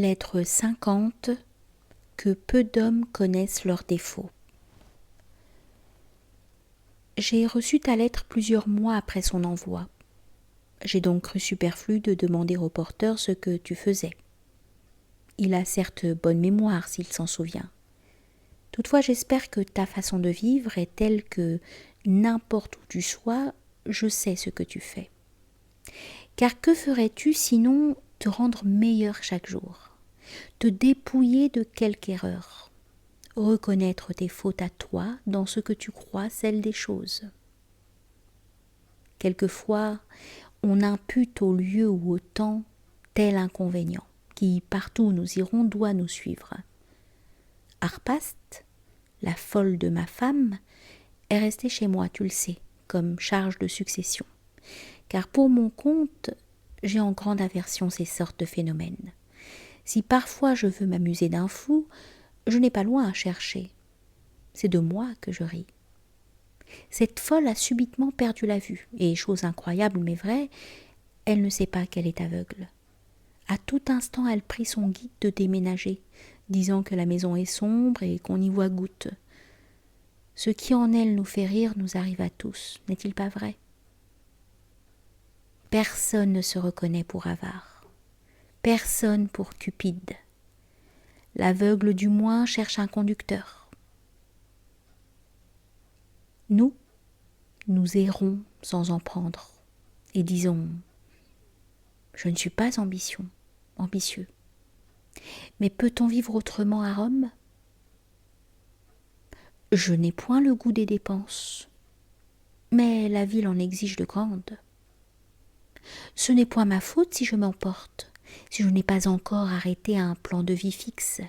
Lettre 50. Que peu d'hommes connaissent leurs défauts. J'ai reçu ta lettre plusieurs mois après son envoi. J'ai donc cru superflu de demander au porteur ce que tu faisais. Il a certes bonne mémoire s'il s'en souvient. Toutefois, j'espère que ta façon de vivre est telle que, n'importe où tu sois, je sais ce que tu fais. Car que ferais-tu sinon te rendre meilleur chaque jour, te dépouiller de quelque erreur, reconnaître tes fautes à toi dans ce que tu crois celles des choses. Quelquefois, on impute au lieu ou au temps tel inconvénient qui, partout où nous irons, doit nous suivre. Arpaste, la folle de ma femme, est restée chez moi, tu le sais, comme charge de succession, car pour mon compte, j'ai en grande aversion ces sortes de phénomènes. Si parfois je veux m'amuser d'un fou, je n'ai pas loin à chercher. C'est de moi que je ris. Cette folle a subitement perdu la vue, et, chose incroyable mais vraie, elle ne sait pas qu'elle est aveugle. À tout instant, elle prie son guide de déménager, disant que la maison est sombre et qu'on y voit goutte. Ce qui en elle nous fait rire nous arrive à tous, n'est-il pas vrai? Personne ne se reconnaît pour avare, personne pour cupide. L'aveugle du moins cherche un conducteur. Nous errons sans en prendre, et disons « Je ne suis pas ambitieux. Mais peut-on vivre autrement à Rome? Je n'ai point le goût des dépenses, mais la ville en exige de grandes. Ce n'est point ma faute si je m'emporte, si je n'ai pas encore arrêté un plan de vie fixe.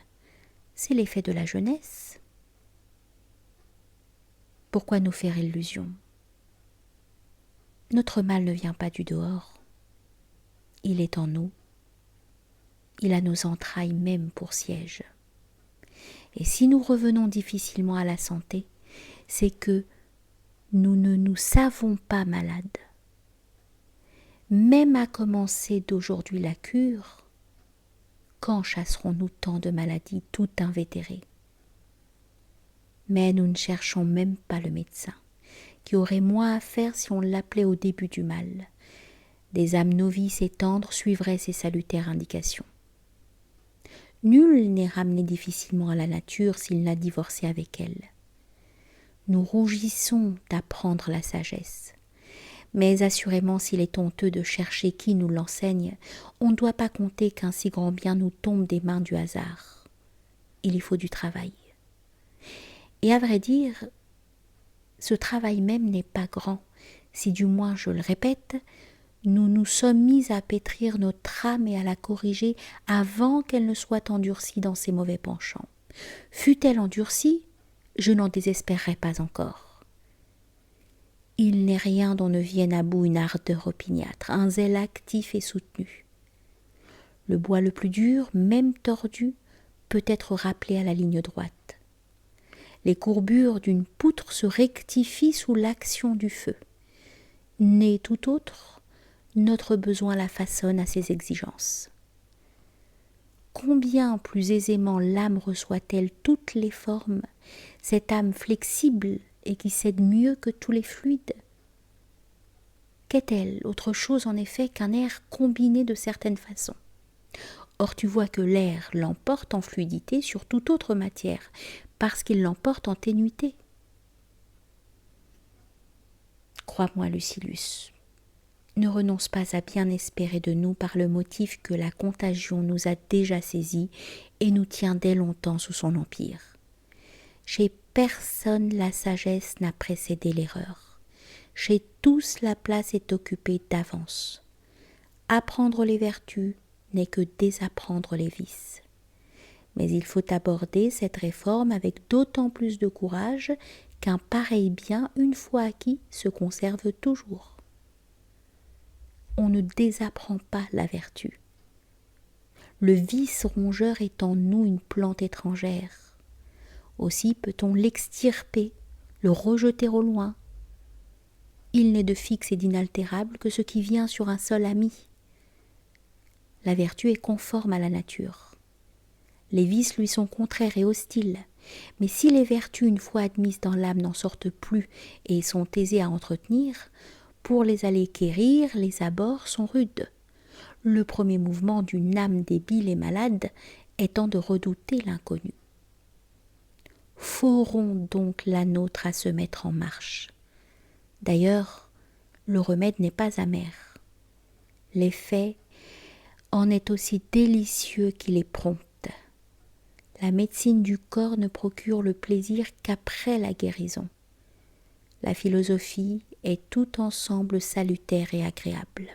C'est l'effet de la jeunesse. Pourquoi nous faire illusion? Notre mal ne vient pas du dehors. Il est en nous. Il a nos entrailles même pour siège. Et si nous revenons difficilement à la santé, c'est que nous ne nous savons pas malades. Même à commencer d'aujourd'hui la cure, quand chasserons-nous tant de maladies tout invétérées? Mais nous ne cherchons même pas le médecin, qui aurait moins à faire si on l'appelait au début du mal. Des âmes novices et tendres suivraient ses salutaires indications. Nul n'est ramené difficilement à la nature s'il n'a divorcé avec elle. Nous rougissons d'apprendre la sagesse. Mais assurément, s'il est honteux de chercher qui nous l'enseigne, on ne doit pas compter qu'un si grand bien nous tombe des mains du hasard. Il y faut du travail. Et à vrai dire, ce travail même n'est pas grand, si du moins, je le répète, nous nous sommes mis à pétrir notre âme et à la corriger avant qu'elle ne soit endurcie dans ses mauvais penchants. Fût-elle endurcie, je n'en désespérerais pas encore. Il n'est rien dont ne vienne à bout une ardeur opiniâtre, un zèle actif et soutenu. Le bois le plus dur, même tordu, peut être rappelé à la ligne droite. Les courbures d'une poutre se rectifient sous l'action du feu. Né tout autre, notre besoin la façonne à ses exigences. Combien plus aisément l'âme reçoit-elle toutes les formes, cette âme flexible et qui cède mieux que tous les fluides? Qu'est-elle autre chose en effet qu'un air combiné de certaines façons? Or tu vois que l'air l'emporte en fluidité sur toute autre matière, parce qu'il l'emporte en ténuité. Crois-moi, Lucilius, ne renonce pas à bien espérer de nous par le motif que la contagion nous a déjà saisis et nous tient dès longtemps sous son empire. Chez personne la sagesse n'a précédé l'erreur. Chez tous la place est occupée d'avance. Apprendre les vertus n'est que désapprendre les vices. Mais il faut aborder cette réforme avec d'autant plus de courage qu'un pareil bien, une fois acquis, se conserve toujours. On ne désapprend pas la vertu. Le vice rongeur est en nous une plante étrangère. Aussi peut-on l'extirper, le rejeter au loin. Il n'est de fixe et d'inaltérable que ce qui vient sur un sol ami. La vertu est conforme à la nature. Les vices lui sont contraires et hostiles. Mais si les vertus, une fois admises dans l'âme, n'en sortent plus et sont aisées à entretenir, pour les aller quérir, les abords sont rudes. Le premier mouvement d'une âme débile et malade étant de redouter l'inconnu. Forons donc la nôtre à se mettre en marche. D'ailleurs, le remède n'est pas amer. L'effet en est aussi délicieux qu'il est prompt. La médecine du corps ne procure le plaisir qu'après la guérison. La philosophie est tout ensemble salutaire et agréable.